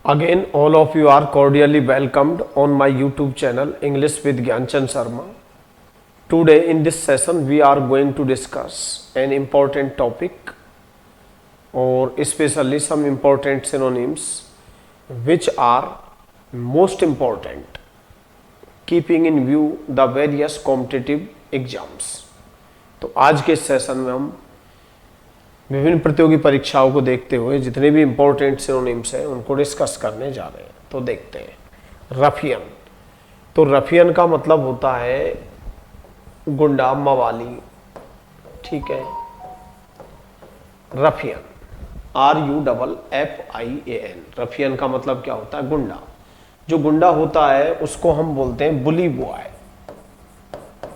Again, all of you are cordially welcomed on my YouTube channel English with Gyanchand Sharma. Today in this session we are going to discuss an important topic or especially some important synonyms which are most important keeping in view the various competitive exams. तो आज के session में हम विभिन्न प्रतियोगी परीक्षाओं को देखते हुए जितने भी इंपॉर्टेंट सिनोनिम्स हैं उनको डिस्कस करने जा रहे हैं। तो देखते हैं रफियन। तो रफियन का मतलब होता है गुंडा, मवाली। ठीक है, रफियन RUFFIAN। रफियन का मतलब क्या होता है? गुंडा। जो गुंडा होता है उसको हम बोलते हैं बुली बॉय।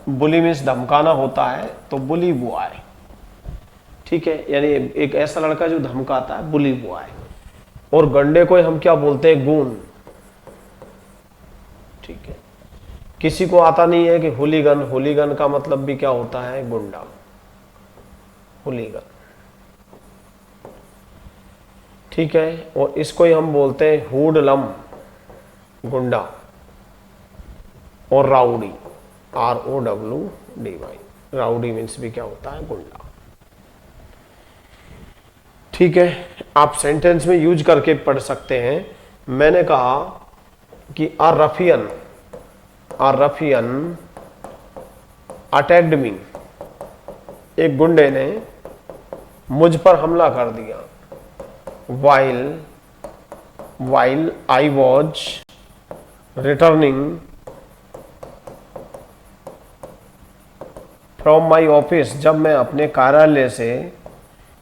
बुली मीन्स धमकाना होता है, तो बुली बॉय। ठीक है, यानी एक ऐसा लड़का जो धमकाता है, बुली बॉय। और गंडे को हम क्या बोलते हैं? गून। ठीक है, किसी को आता नहीं है कि हुलीगन। हुलीगन का मतलब भी क्या होता है? गुंडा, हुलीगन। ठीक है, और इसको ही हम बोलते हैं हुडलम, गुंडा। और राउडी, ROWDY। राउडी मीन्स भी क्या होता है? गुंडा। ठीक है, आप सेंटेंस में यूज करके पढ़ सकते हैं। मैंने कहा कि अ रफियन अटैक्ड मी। एक गुंडे ने मुझ पर हमला कर दिया। While I was returning from my office. जब मैं अपने कार्यालय से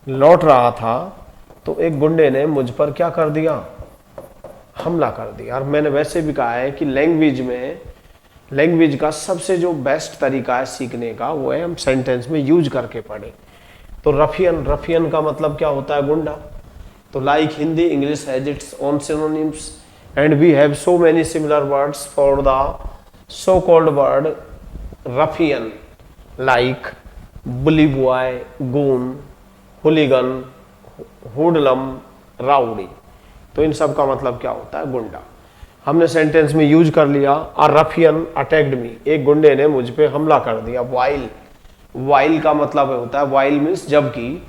लौट रहा था तो एक गुंडे ने मुझ पर क्या कर दिया? हमला कर दिया। और मैंने वैसे भी कहा है कि लैंग्वेज का सबसे जो बेस्ट तरीका है सीखने का वो है हम सेंटेंस में यूज करके पढ़े। तो रफियन का मतलब क्या होता है? गुंडा। तो like Hindi, English has its own synonyms and we have so many similar words for the so called word ruffian, like bully boy, goon, hooligan, hoodlum, rowdy. तो इन सब का मतलब क्या होता है? गुंडा। हमने सेंटेंस में यूज कर लिया अ रफियन अटैक्ड मी। एक गुंडे ने मुझ पे हमला कर दिया। वाइल का मतलब होता है, वाइल मीन्स जबकि।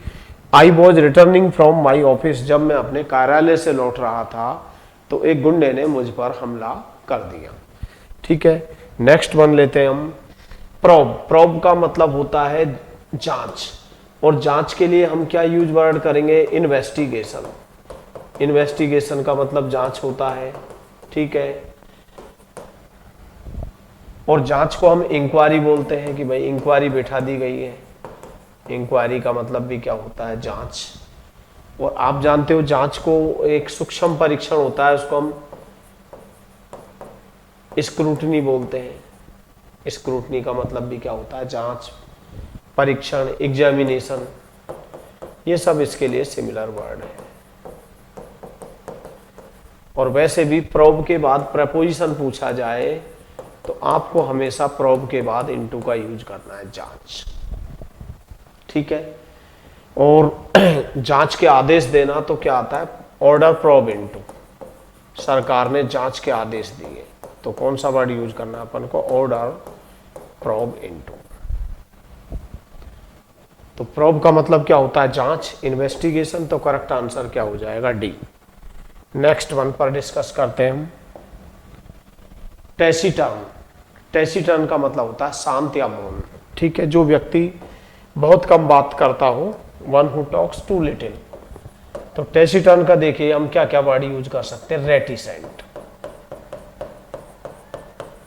I was returning from my office. जब मैं अपने कार्यालय से लौट रहा था तो एक गुंडे ने मुझ पर हमला कर दिया। ठीक है, नेक्स्ट वन लेते हैं हम प्रोब का मतलब होता है जांच। और जांच के लिए हम क्या यूज वर्ड करेंगे? इन्वेस्टिगेशन का मतलब जांच होता है। ठीक है, और जांच को हम इंक्वायरी बोलते हैं कि भाई इंक्वायरी बैठा दी गई है। इंक्वायरी का मतलब भी क्या होता है? जांच। और आप जानते हो जांच को एक सूक्ष्म परीक्षण होता है, उसको हम स्क्रूटनी बोलते हैं। स्क्रूटनी का मतलब भी क्या होता है? जांच, परीक्षण, एग्जामिनेशन। ये सब इसके लिए सिमिलर वर्ड है। और वैसे भी प्रोब के बाद प्रपोजिशन पूछा जाए तो आपको हमेशा प्रोब के बाद इनटू का यूज करना है, जांच। ठीक है, और जांच के आदेश देना तो क्या आता है? Order probe into. सरकार ने जांच के आदेश दिए तो कौन सा वर्ड यूज करना है अपन को? Order probe into. तो प्रोब का मतलब क्या होता है? जांच। इन्वेस्टिगेशन, तो करेक्ट आंसर क्या हो जाएगा? डी। नेक्स्ट वन पर डिस्कस करते हैं हम टैसीटर्न। टैसीटर्न का मतलब होता है शांत या मौन। ठीक है, जो व्यक्ति बहुत कम बात करता हो, one who talks too little. तो टैसीटर्न का देखिए हम क्या क्या वर्ड यूज कर सकते हैं? रेटिसेंट।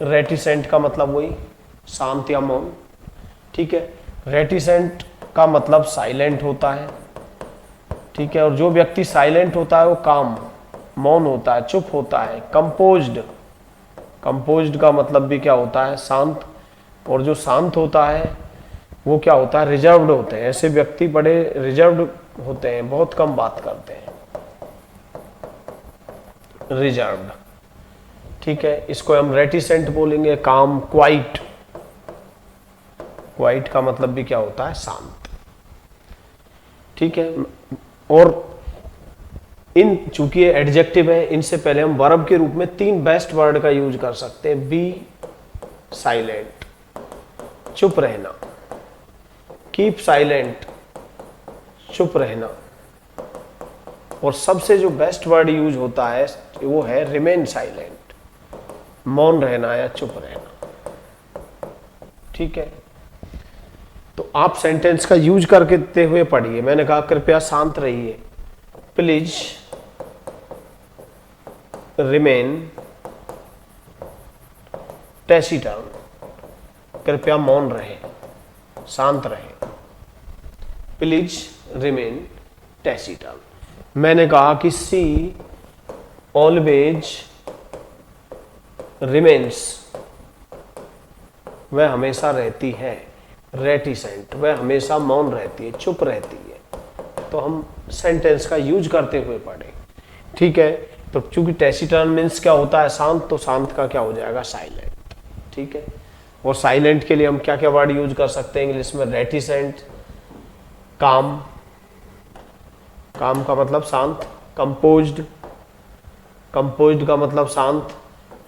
रेटिसेंट का मतलब वही शांत या मौन। ठीक है, रेटिसेंट का मतलब साइलेंट होता है। ठीक है, और जो व्यक्ति साइलेंट होता है वो काम, मौन होता है, चुप होता है। कंपोज्ड का मतलब भी क्या होता है? शांत। और जो शांत होता है वो क्या होता है? रिजर्व्ड होते हैं। ऐसे व्यक्ति बड़े रिजर्व्ड होते हैं, बहुत कम बात करते हैं, रिजर्व्ड। ठीक है, इसको हम रेटिसेंट बोलेंगे। काम, क्वाइट का मतलब भी क्या होता है? शांत। ठीक है, और इन चूंकि ये एडजेक्टिव है, इनसे पहले हम वर्ब के रूप में 3 बेस्ट वर्ड का यूज कर सकते हैं। बी साइलेंट, चुप रहना, कीप साइलेंट, चुप रहना, और सबसे जो बेस्ट वर्ड यूज होता है वो है रिमेन साइलेंट, मौन रहना या चुप रहना। ठीक है, तो आप सेंटेंस का यूज करते हुए पढ़िए। मैंने कहा कृपया शांत रहिए, प्लीज रिमेन टैसिटर्न, कृपया मौन रहे, शांत रहे, प्लीज रिमेन टैसिटर्न। मैंने कहा कि सी ऑलवेज रिमेन्स, वह हमेशा रहती है, रेटिसेंट, वह हमेशा मौन रहती है, चुप रहती है। तो हम सेंटेंस का यूज करते हुए पढ़े। ठीक है, तो चूंकि टैसिटर्न मीन्स क्या होता है, शांत, तो शांत का क्या हो जाएगा, साइलेंट। ठीक है, और साइलेंट के लिए हम क्या क्या वर्ड यूज कर सकते हैं इंग्लिश में, रेटिसेंट, काम, काम का मतलब शांत, कंपोज्ड, कंपोज्ड का मतलब शांत,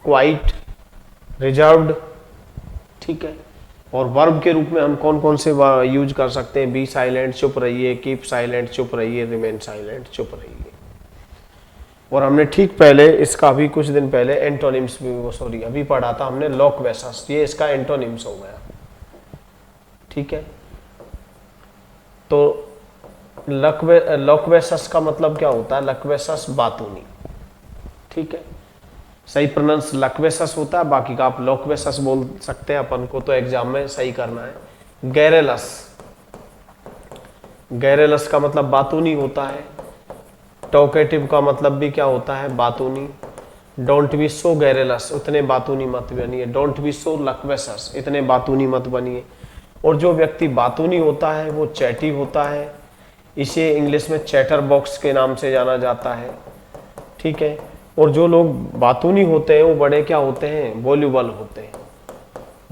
क्वाइट, रिजर्व्ड। ठीक है, और वर्ब के रूप में हम कौन कौन से यूज कर सकते हैं, बी साइलेंट, चुप रहिए, कीप साइलेंट, चुप रहिए, रिमेन साइलेंट, चुप रहिए। और हमने ठीक पहले इसका भी कुछ दिन पहले एंटोनिम्स भी, वो सॉरी अभी पढ़ा था हमने, लोक्वेशस, ये इसका एंटोनिम्स हो गया। ठीक है, तो लोक्वेशस का मतलब क्या होता है, लक्वेशस बातूनी। ठीक है, सही प्रोनाउंस लक्वेशस होता है, बाकी का आप लोक्वेशस बोल सकते हैं, अपन को तो एग्जाम में सही करना है। गैरेलस, गैरेलस का मतलब बातूनी होता है। टॉकेटिव का मतलब भी क्या होता है, बातूनी। डोंट बी सो गैरेलस, उतने बातूनी मत बनिए। डोंट बी सो लक्वेशस, इतने बातूनी मत बनिए। और जो व्यक्ति बातूनी होता है वो चैटी होता है, इसे इंग्लिश में चैटर बॉक्स के नाम से जाना जाता है। ठीक है, और जो लोग बातूनी होते हैं वो बड़े क्या होते हैं, वॉल्यूबल होते हैं,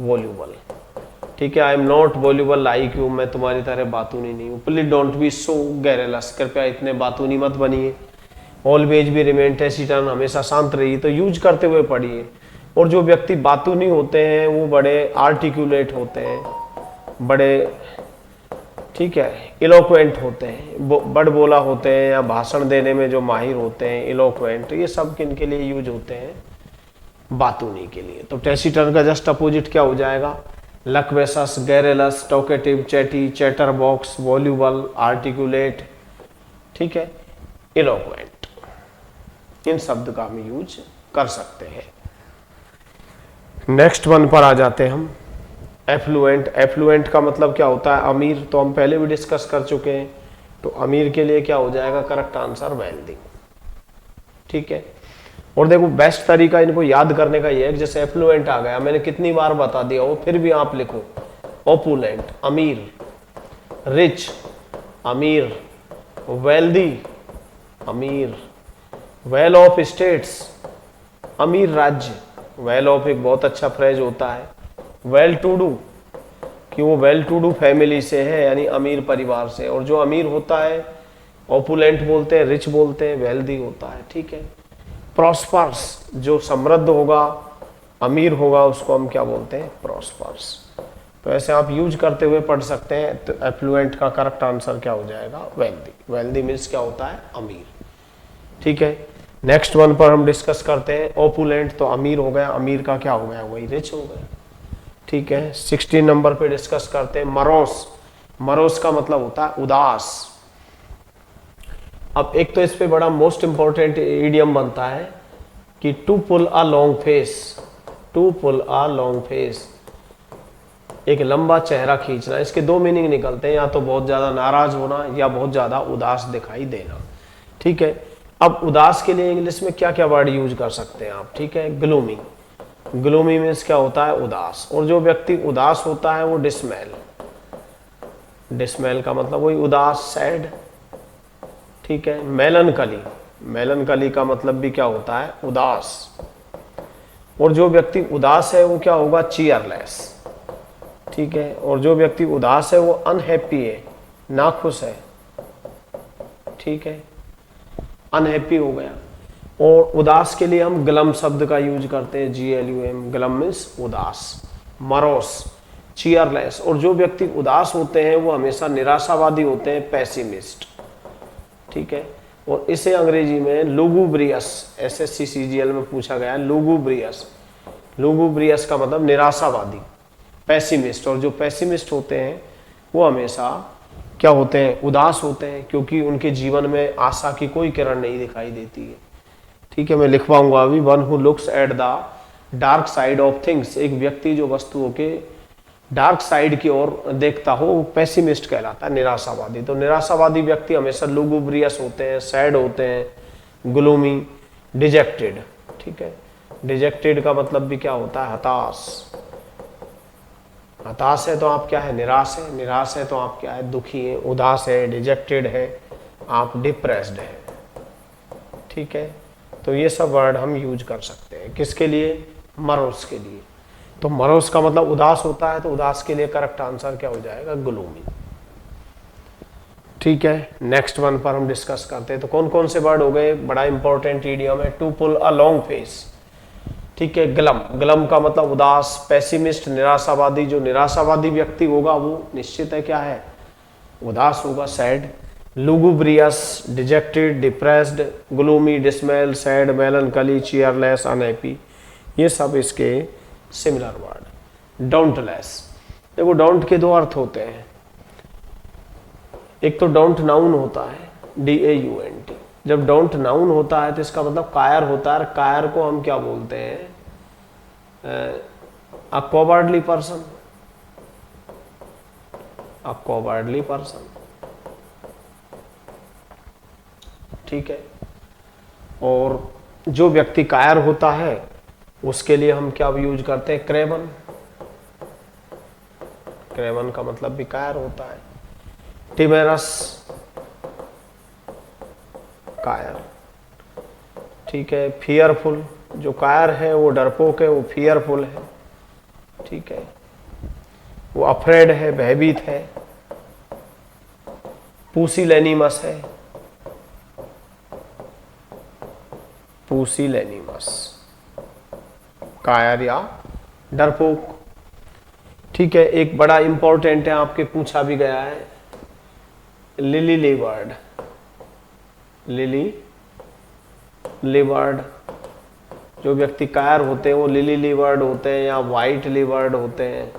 वॉल्यूबल। ठीक है, आई am not voluble like you, मैं तुम्हारी तरह बातूनी नहीं हूँ। प्लीज डोंट बी सो गैरेलस, कृपया इतने बातूनी मत बनिए। ऑलवेज भी रिमेन टैसिटर्न, हमेशा शांत रहिए। तो यूज करते हुए पढ़िए। और जो व्यक्ति बातूनी होते हैं वो बड़े आर्टिकुलेट होते हैं, बड़े, ठीक है, इलोक्वेंट होते हैं, बड़ बोला होते हैं, या भाषण देने में जो माहिर होते हैं, इलोक्वेंट, ये सब किनके लिए यूज होते हैं, बातूनी के लिए। तो टैसिटर्न का जस्ट अपोजिट क्या हो जाएगा, loquacious, garrulous, talkative, chatty, chatter box, voluble, articulate, ठीक है, इलोक्वेंट। इन शब्द का हम यूज कर सकते हैं। नेक्स्ट वन पर आ जाते हैं हम, एफ्लुएंट। एफ्लुएंट का मतलब क्या होता है, अमीर, तो हम पहले भी डिस्कस कर चुके हैं। तो अमीर के लिए क्या हो जाएगा, करेक्ट आंसर वेल्दी। ठीक है, और देखो बेस्ट तरीका इनको याद करने का ये है कि जैसे एफ्लुएंट आ गया, मैंने कितनी बार बता दिया वो, फिर भी आप लिखो, ओपुलेंट अमीर, रिच अमीर, वेल्दी अमीर, वेल ऑफ स्टेट्स अमीर राज्य। वेल ऑफ एक बहुत अच्छा फ्रेज होता है। वेल टू डू, कि वो वेल टू डू फैमिली से है, यानी अमीर परिवार से। और जो अमीर होता है ओपुलेंट बोलते हैं, रिच बोलते हैं, वेल्दी होता है। ठीक है, प्रॉस्पर्स, जो समृद्ध होगा, अमीर होगा, उसको हम क्या बोलते हैं, प्रॉस्पर्स। तो ऐसे आप यूज करते हुए पढ़ सकते हैं। तो एफ्लुएंट का करेक्ट आंसर क्या हो जाएगा, वेल्दी। वेल्दी मीन्स क्या होता है, अमीर। ठीक है, नेक्स्ट वन पर हम डिस्कस करते हैं। ओपुलेंट तो अमीर हो गया, अमीर का क्या हो गया, वही रिच हो गया। ठीक है, 16 नंबर पे डिस्कस करते हैं मरोस। मरोस का मतलब होता है उदास। अब एक तो इस पे बड़ा मोस्ट इंपॉर्टेंट इडियम बनता है कि to pull a long face, to pull a long face, एक लंबा चेहरा खींचना। इसके दो मीनिंग निकलते हैं, या तो बहुत ज्यादा नाराज होना या बहुत ज्यादा उदास दिखाई देना। ठीक है, अब उदास के लिए इंग्लिश में क्या क्या वर्ड यूज कर सकते हैं आप, ठीक है, ग्लूमी। ग्लूमी मीन्स क्या होता है, उदास। और जो व्यक्ति उदास होता है वो डिसमेल, डिसमेल का मतलब वही उदास, सैड। ठीक है, मेलनकली, मेलनकली का मतलब भी क्या होता है, उदास। और जो व्यक्ति उदास है वो क्या होगा, चीयरलेस। ठीक है, और जो व्यक्ति उदास है वो अनहैप्पी है, नाखुश है। ठीक है, अनहैप्पी हो गया। और उदास के लिए हम ग्लम शब्द का यूज करते हैं, GLUM, ग्लम मीन्स उदास, मरोस, चीयरलेस। और जो व्यक्ति उदास होते हैं वो हमेशा निराशावादी होते हैं, पैसिमिस्ट, ठीक है। और इसे अंग्रेजी में लुगुब्रियस, SSC CGL में पूछा गया, लुगुब्रियस। लुगुब्रियस का मतलब निराशावादी, पैसिमिस्ट। और जो पैसिमिस्ट होते हैं वो हमेशा क्या होते हैं, उदास होते हैं, क्योंकि उनके जीवन में आशा की कोई किरण नहीं दिखाई देती है, ठीक है। मैं लिखवाऊंगा अभी, one who looks at the dark side of things, एक व्यक्ति जो वस्तुओं के डार्क साइड की ओर देखता हो वो पेसिमिस्ट कहलाता है, निराशावादी। तो निराशावादी व्यक्ति हमेशा लुगुब्रियस होते हैं, सैड होते हैं, ग्लूमी, डिजेक्टेड, ठीक है। डिजेक्टेड का मतलब भी क्या होता है, हताश। हताश है तो आप क्या है, निराश है। निराश है तो आप क्या है, दुखी है। उदास है, डिजेक्टेड है, आप डिप्रेस्ड है, ठीक है। तो ये सब वर्ड हम यूज कर सकते हैं, किसके लिए, मरोस के लिए। तो मरोस का मतलब उदास होता है, तो उदास के लिए करेक्ट आंसर क्या हो जाएगा, ग्लूमी, ठीक है। नेक्स्ट वन पर हम डिस्कस करते हैं। तो कौन कौन से वर्ड हो गए, बड़ा इंपॉर्टेंट इडियम है, to pull a long face, ठीक है। ग्लम, ग्लम का मतलब उदास, पेसिमिस्ट, निराशावादी। जो निराशावादी व्यक्ति होगा वो निश्चित है क्या है, उदास होगा, sad. Lugubrious, dejected, depressed, gloomy, dismal, sad, melancholy, cheerless, unhappy, ये सब इसके सिमिलर वर्ड। डोंटलेस, देखो डोंट के दो अर्थ होते हैं। एक तो डोंट नाउन होता है, DAUNT। जब डोंट नाउन होता है तो इसका मतलब कायर होता है। कायर को हम क्या बोलते हैं, अ कॉवर्डली पर्सन, अ कॉवर्डली पर्सन, ठीक है। और जो व्यक्ति कायर होता है उसके लिए हम क्या यूज करते हैं, क्रेवन। क्रेवन का मतलब भी कायर होता है। टिमेरस, कायर, ठीक है। फियरफुल, जो कायर है वो डरपोक है, वो फियरफुल है, ठीक है। वो अफ्रेड है, भयभीत है। पुसिलैनिमस है, पुसिलैनिमस, कायर या डरपोक, ठीक है। एक बड़ा इंपॉर्टेंट है, आपके पूछा भी गया है, लिली लिवर्ड। लिली लिवर्ड, जो व्यक्ति कायर होते हैं वो लिली लिवर्ड होते हैं या वाइट लिवर्ड होते हैं।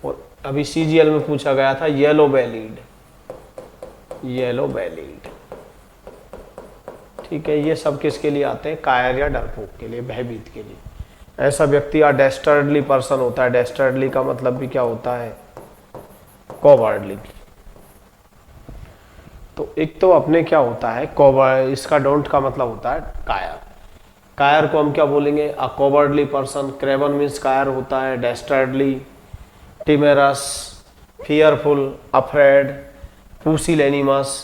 और अभी CGL में पूछा गया था येलो बेलीड, येलो बेलीड, ठीक है। ये सब किसके लिए आते हैं, कायर या डरपोक के लिए, भयभीत के लिए। ऐसा व्यक्ति या डेस्टर्डली पर्सन होता है। डेस्टर्डली का मतलब भी क्या होता है, कॉवर्डली। तो एक तो अपने क्या होता है कॉवर्ड, इसका डोंट का मतलब होता है कायर। कायर को हम क्या बोलेंगे, अ कॉवर्डली पर्सन। क्रेवन मीन्स कायर होता है, डेस्टर्डली, टिमेरस, फियरफुल, अफ्रेड, पुसिलैनिमस,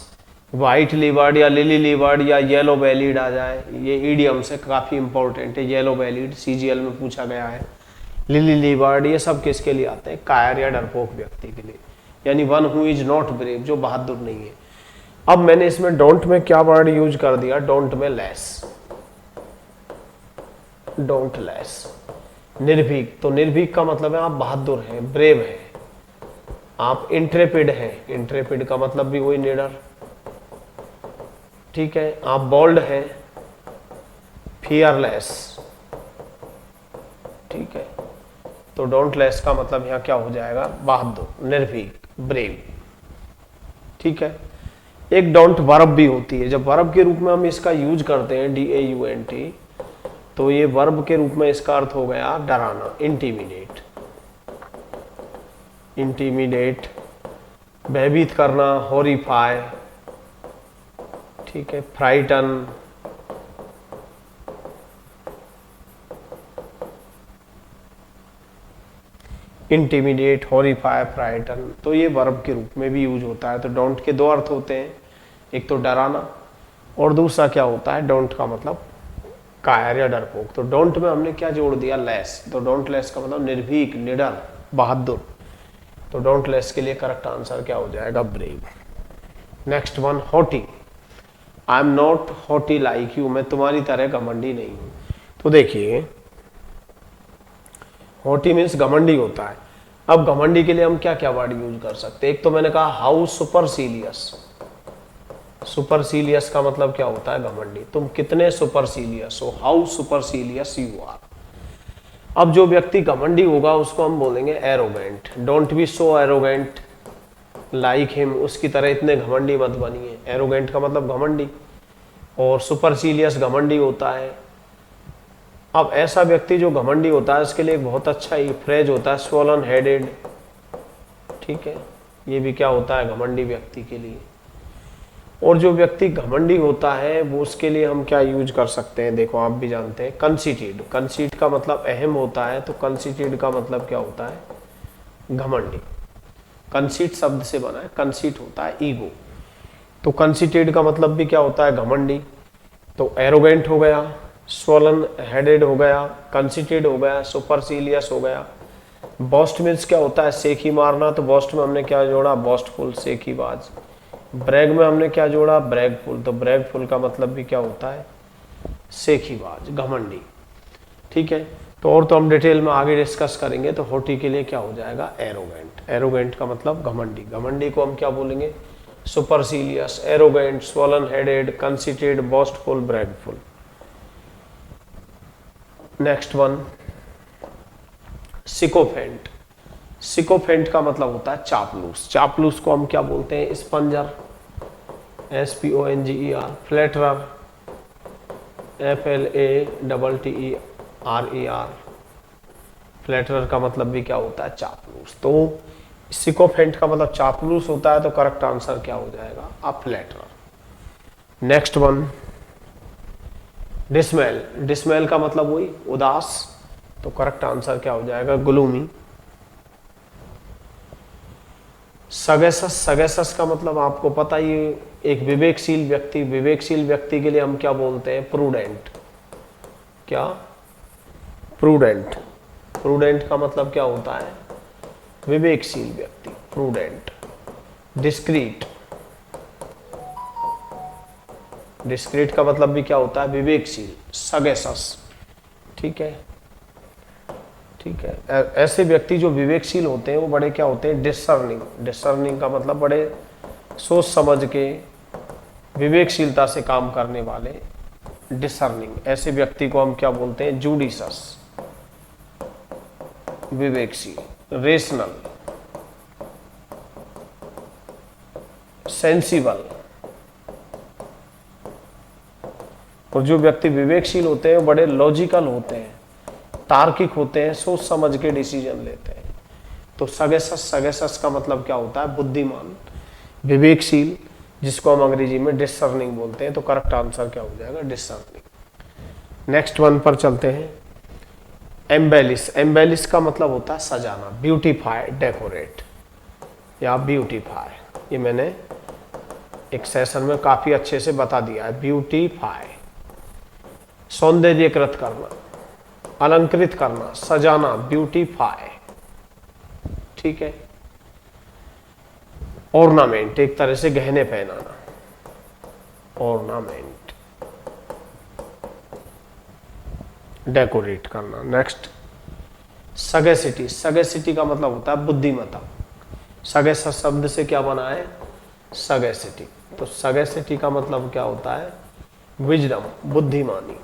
वाइट लिवर्ड या लिली लिवर्ड या येलो बेलीड आ जाए। ये ईडियम से काफी इंपॉर्टेंट है। येलो बेलीड CGL में पूछा गया है। लिली लिवर्ड, ये सब किसके लिए आते हैं, कायर या डरपोक व्यक्ति के लिए, यानी one who is not brave, जो बहादुर नहीं है। अब मैंने इसमें डोंट में क्या वर्ड यूज कर दिया, डोंट में लेस, डोंट लेस। निर्भीक, तो निर्भीक का मतलब है आप बहादुर हैं, ब्रेव हैं। आप इंट्रेपिड हैं, इंट्रेपिड का मतलब भी वही निडर, ठीक है। आप बोल्ड हैं, फियरलेस, ठीक है। तो डोंट लेस का मतलब यहां क्या हो जाएगा, बहादुर, निर्भीक, ब्रेव, ठीक है। एक डोंट वर्ब भी होती है। जब वर्ब के रूप में हम इसका यूज करते हैं, DAUNT, तो ये वर्ब के रूप में इसका अर्थ हो गया डराना, इंटीमिडेट, इंटीमिडेट, भयभीत करना, हॉरिफाई, ठीक है, फ्राइटन, इंटीमिडेट, हॉरिफाई, फ्राइटन। तो ये वर्ब के रूप में भी यूज होता है। तो डोंट के दो अर्थ होते हैं, एक तो डराना और दूसरा क्या होता है, डोंट का मतलब कायर या डरपोक। तो डोंट में हमने क्या जोड़ दिया, लेस। तो डोंट लेस का मतलब निर्भीक, निडर, बहादुर। तो डोंटलेस के लिए करेक्ट आंसर क्या हो जाएगा? Brave. Next one, haughty. I am not haughty like you, मैं तुम्हारी तरह घमंडी नहीं हूं। तो देखिए हॉटी मीन्स घमंडी होता है। अब घमंडी के लिए हम क्या क्या वर्ड यूज कर सकते हैं? एक तो मैंने कहा हाउ सुपरसीलियस। सुपरसीलियस का मतलब क्या होता है? घमंडी। तुम कितने सुपरसीलियस हो, हाउ सुपरसीलियस यू आर। अब जो व्यक्ति घमंडी होगा उसको हम बोलेंगे arrogant. Don't be so arrogant like him, उसकी तरह इतने घमंडी मत बनिए। एरोगेंट का मतलब घमंडी, और सुपरसीलियस घमंडी होता है। अब ऐसा व्यक्ति जो घमंडी होता है इसके लिए एक बहुत अच्छा ही फ्रेज होता है, स्वोलन हेडेड। ठीक है, ये भी क्या होता है? घमंडी व्यक्ति के लिए। और जो व्यक्ति घमंडी होता है वो उसके लिए हम क्या यूज कर सकते हैं? देखो आप भी जानते हैं, कंसीटेड। कंसीट का मतलब अहम होता है, तो कंसीटेड का मतलब क्या होता है? घमंडी। कंसीट शब्द से बना है, कंसीट होता है ईगो, तो कंसीटेड का मतलब भी क्या होता है? घमंडी। तो एरोगेंट हो गया, स्वोलन हेडेड हो गया, कंसीटेड हो गया, सुपरसीलियस हो गया। बॉस्ट मीन्स क्या होता है? सेखी मारना, तो बॉस्ट में हमने क्या जोड़ा? बॉस्टफुल, सेखीबाज। ब्रैग में हमने क्या जोड़ा? ब्रैगफुल, तो ब्रैगफुल का मतलब भी क्या होता है? सेखीबाज, घमंडी। ठीक है, तो और तो हम डिटेल में आगे डिस्कस करेंगे। तो हॉटी के लिए क्या हो जाएगा? एरोगेंट। एरोगेंट का मतलब घमंडी। घमंडी को हम क्या बोलेंगे? Supercilious, arrogant, swollen headed, conceited, boastful, bragful. Next one, sycophant. Sycophant का मतलब होता है चापलूस। चापलूस को हम क्या बोलते हैं? स्पंजर, SPONGER, फ्लैटरर, FLATTERER। फ्लैटरर का मतलब भी क्या होता है? चापलूस। तो सिकोफेंट का मतलब चापलूस होता है, तो करेक्ट आंसर क्या हो जाएगा? A flatterer. Next one, dismal. Dismal का मतलब वही उदास, तो करेक्ट आंसर क्या हो जाएगा? ग्लूमी। सगेसस। सगेसस का मतलब आपको पता ही, एक विवेकशील व्यक्ति। विवेकशील व्यक्ति के लिए हम क्या बोलते हैं? प्रूडेंट। क्या? प्रूडेंट। प्रूडेंट का मतलब क्या होता है? विवेकशील व्यक्ति, प्रूडेंट। डिस्क्रीट। डिस्क्रीट का मतलब भी क्या होता है? विवेकशील, सगेसस। ठीक है, ठीक है। ऐसे व्यक्ति जो विवेकशील होते हैं वो बड़े क्या होते हैं? डिसर्निंग। डिसर्निंग का मतलब बड़े सोच समझ के विवेकशीलता से काम करने वाले, डिसर्निंग। ऐसे व्यक्ति को हम क्या बोलते हैं? जूडिशस, विवेकशील। Rational, sensible. और जो व्यक्ति विवेकशील होते हैं वो बड़े लॉजिकल होते हैं, तार्किक होते हैं, सोच समझ के डिसीजन लेते हैं। तो सगेसस। सगेसस का मतलब क्या होता है? बुद्धिमान, विवेकशील, जिसको हम अंग्रेजी में डिसर्निंग बोलते हैं। तो करेक्ट आंसर क्या हो जाएगा? डिसर्निंग। नेक्स्ट वन पर चलते हैं, एम्बेलिश। एम्बेलिश का मतलब होता है सजाना, ब्यूटीफाई, डेकोरेट या ब्यूटीफाई। ये मैंने एक सेशन में काफी अच्छे से बता दिया है। ब्यूटीफाई, सौंदर्यकृत करना, अलंकृत करना, सजाना, ब्यूटीफाई। ठीक है। ऑर्नामेंट, एक तरह से गहने पहनाना, ऑर्नामेंट, डेकोरेट करना। नेक्स्ट, सगेसिटी। सगेसिटी का मतलब होता है बुद्धिमत्ता। सगेस शब्द से क्या बना है? सगेसिटी। तो सगेसिटी का मतलब क्या होता है? विजडम, बुद्धिमानी,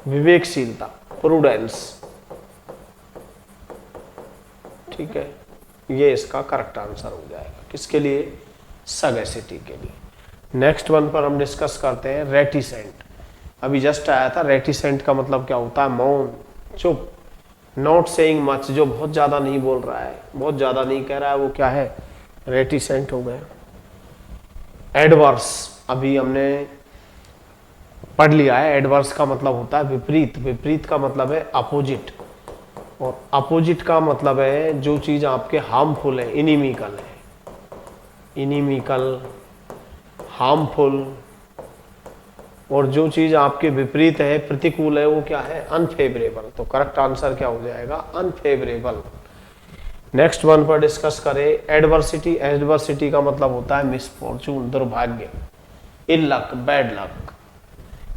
विवेकशीलता, प्रूडेंस। ठीक है, ये इसका करेक्ट आंसर हो जाएगा। किसके लिए? सगेसिटी के लिए। नेक्स्ट वन पर हम डिस्कस करते हैं रेटिसेंट। अभी जस्ट आया था। रेटिसेंट का मतलब क्या होता है? मौन, चुप, नॉट सेइंग मच, जो बहुत ज्यादा नहीं बोल रहा है, बहुत ज्यादा नहीं कह रहा है, वो क्या है? रेटिसेंट हो गया। एडवर्स, अभी हमने पढ़ लिया है। एडवर्स का मतलब होता है विपरीत। विपरीत का मतलब है अपोजिट, और अपोजिट का मतलब है जो चीज आपके हार्मफुल है, इनिमिकल है, इनिमिकल, हार्मफुल। और जो चीज आपके विपरीत है, प्रतिकूल है, वो क्या है? अनफेवरेबल। तो करेक्ट आंसर क्या हो जाएगा? अनफेवरेबल। नेक्स्ट वन पर डिस्कस करें एडवर्सिटी। एडवर्सिटी का मतलब होता है मिसफॉर्चून, दुर्भाग्य, इल लक, बैड लक।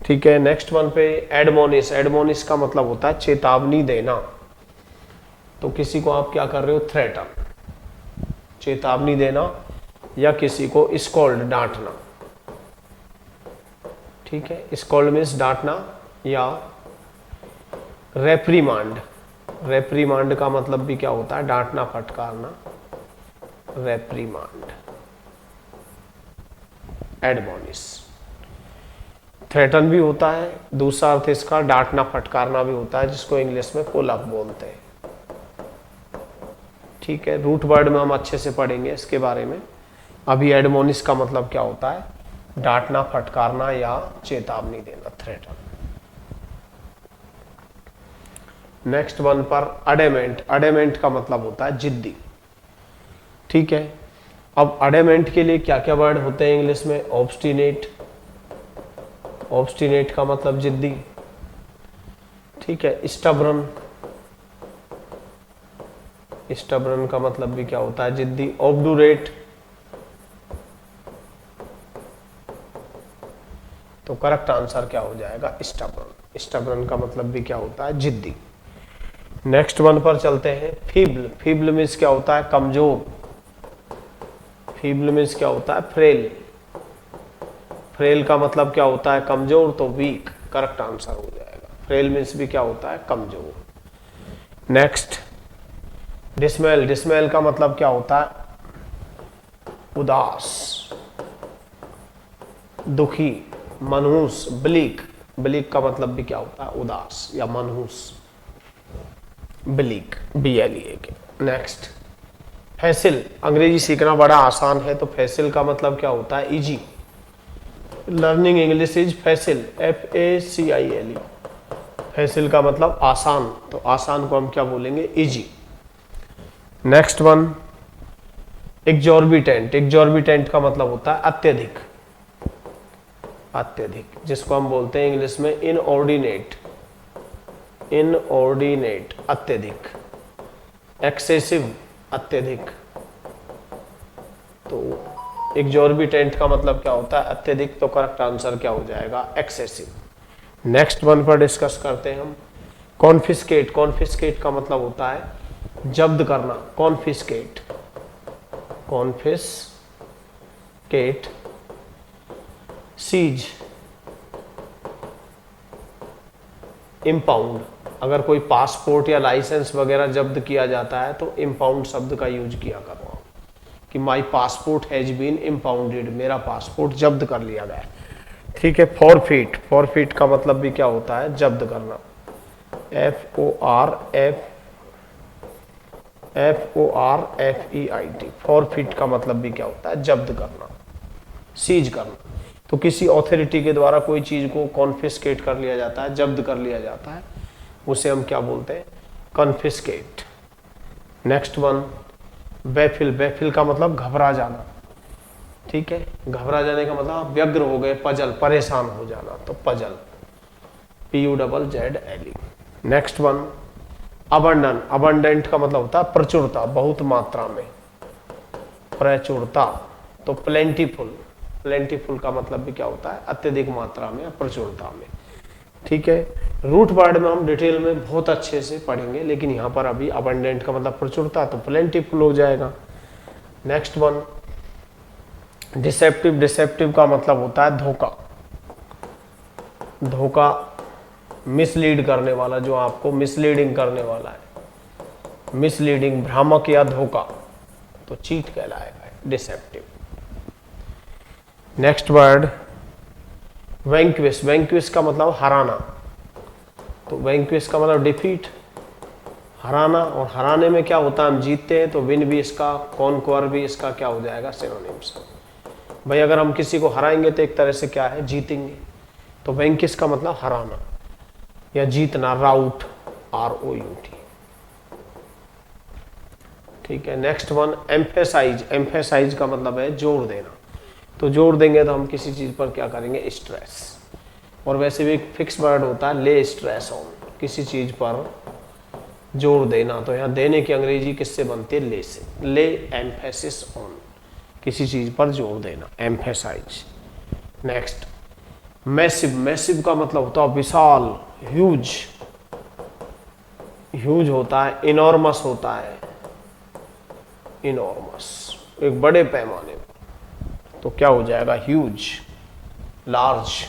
ठीक है, नेक्स्ट वन पे एडमोनिश। एडमोनिश का मतलब होता है चेतावनी देना। तो किसी को आप क्या कर रहे हो, थ्रेटन, चेतावनी देना, या किसी को स्कॉल्ड, डांटना। ठीक है, स्कॉल्ड मीन्स डांटना, या रेप्रीमांड। रेप्रीमांड का मतलब भी क्या होता है, डांटना, फटकारना, रेप्रीमांड, एडमोनिश। थ्रेटन भी होता है, दूसरा अर्थ इसका डांटना फटकारना भी होता है, जिसको इंग्लिश में पुल अप बोलते हैं। ठीक है, रूट वर्ड में हम अच्छे से पढ़ेंगे इसके बारे में। अभी एडमोनिश का मतलब क्या होता है, डांटना फटकारना या चेतावनी देना, थ्रेटन। नेक्स्ट वन पर अडेमेंट। अडेमेंट का मतलब होता है जिद्दी। ठीक है, अब अडेमेंट के लिए क्या क्या वर्ड होते हैं इंग्लिश में, ऑब्स्टिनेट। ऑब्स्टिनेट का मतलब जिद्दी। ठीक है, स्टबरन। स्टबरन का मतलब भी क्या होता है, जिद्दी। ऑब्डुरेट, तो करेक्ट आंसर क्या हो जाएगा, स्टबरन। स्टबरन का मतलब भी क्या होता है, जिद्दी। नेक्स्ट वन पर चलते हैं, फीबल। फीबल मीन्स क्या होता है, कमजोर। फीबल मीन्स क्या होता है, फ्रेल। फ्रेल का मतलब क्या होता है, कमजोर, तो वीक करेक्ट आंसर हो जाएगा। फ्रेल मीन्स भी क्या होता है, कमजोर। नेक्स्ट डिसमेल। डिसमेल का मतलब क्या होता है, उदास, दुखी, मनहूस, ब्लीक। ब्लीक का मतलब भी क्या होता है, उदास या मनहूस, ब्लीक, BLEAK के। नेक्स्ट फैसिल। अंग्रेजी सीखना बड़ा आसान है, तो फैसिल का मतलब क्या होता है, easy. Learning English is facile, FACILE। Facile का मतलब आसान, तो आसान को हम क्या बोलेंगे, easy. Next one exorbitant. Exorbitant का मतलब होता है अत्यधिक। अत्यधिक, जिसको हम बोलते हैं इंग्लिश में इनऑर्डिनेट। इनऑर्डिनेट, अत्यधिक। एक्सेसिव, अत्यधिक। तो एग्जॉर्बिटेंट का मतलब क्या होता है, अत्यधिक, तो करेक्ट आंसर क्या हो जाएगा, एक्सेसिव। नेक्स्ट वन पर डिस्कस करते हैं हम कॉन्फिस्केट। कॉन्फिस्केट का मतलब होता है जब्त करना, कॉन्फिस्केट। Confiscate, seize, impound. अगर कोई पासपोर्ट या लाइसेंस वगैरह जब्त किया जाता है तो इम्पाउंड शब्द का यूज किया करो कि माई पासपोर्ट हैज बीन इम्पाउंडेड, मेरा पासपोर्ट जब्त कर लिया गया। ठीक है, फॉरफीट। फॉरफीट का मतलब भी क्या होता है, जब्त करना, FORFEIT। फॉरफीट का मतलब भी क्या होता है, जब्त करना, सीज करना। तो किसी ऑथोरिटी के द्वारा कोई चीज को कॉन्फिस्केट कर लिया जाता है, जब्त कर लिया जाता है, उसे हम क्या बोलते हैं, confiscate. Next one baffle. Baffle का मतलब घबरा जाना। ठीक है, घबरा जाने का मतलब आप व्यग्र हो गए, पजल, परेशान हो जाना, तो puzzle, PUZZLE। Next one abandon. Abundant का मतलब होता है प्रचुरता, बहुत मात्रा में, प्रचुरता, तो प्लेंटीफुल। प्लेंटीफुल का मतलब भी क्या होता है, अत्यधिक मात्रा में, प्रचुरता में। ठीक है, रूट वर्ड में हम डिटेल में बहुत अच्छे से पढ़ेंगे, लेकिन यहाँ पर अभी अबंडेंट का मतलब प्रचुरता, तो प्लेंटीफुल हो जाएगा। Next one deceptive. डिसेप्टिव का मतलब होता है धोखा। धोखा, मिसलीड करने वाला, जो आपको मिसलीडिंग करने वाला है, मिसलीडिंग, भ्रामक या धोखा, तो चीट कहलाएगा deceptive. Next word vanquish. Vanquish का मतलब हराना, तो वैंक्विश का मतलब डिफीट, हराना। और हराने में क्या होता है, हम जीतते हैं, तो विन भी इसका, कॉन्क्वर भी इसका क्या हो जाएगा, सिनोनिम्स। भाई अगर हम किसी को हराएंगे तो एक तरह से क्या है, जीतेंगे। तो वैंक्विश का मतलब हराना या जीतना, राउट, ROUT। ठीक है, नेक्स्ट वन एम्फेसाइज। एम्फेसाइज का मतलब है जोर देना, तो जोर देंगे तो हम किसी चीज पर क्या करेंगे, स्ट्रेस। और वैसे भी एक फिक्स वर्ड होता है ले स्ट्रेस ऑन, किसी चीज पर जोर देना, तो यहाँ देने की अंग्रेजी किससे बनती है? ले से। ले एम्फेसिस ऑन, किसी चीज पर जोर देना, एम्फेसाइज। Next massive. मैसिव का मतलब होता है विशाल, ह्यूज। ह्यूज होता है, इनॉर्मस होता है, इनॉर्मस, एक बड़े पैमाने पर। तो क्या हो जाएगा? Huge, large.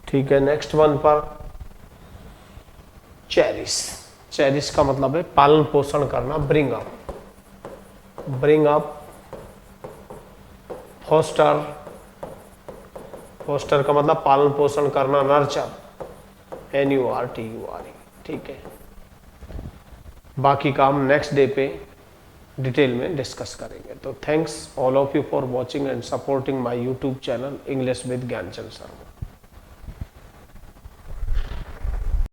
ठीक है, नेक्स्ट वन पर चेरिश। चेरिश का मतलब है पालन पोषण करना, bring up. Bring up, foster. Foster का मतलब पालन पोषण करना, नर्चर, NURTURE। ठीक है, बाकी काम नेक्स्ट डे पे डिटेल में डिस्कस करेंगे। तो thanks all of you for watching and supporting my YouTube channel English with Gyanchand Sharma.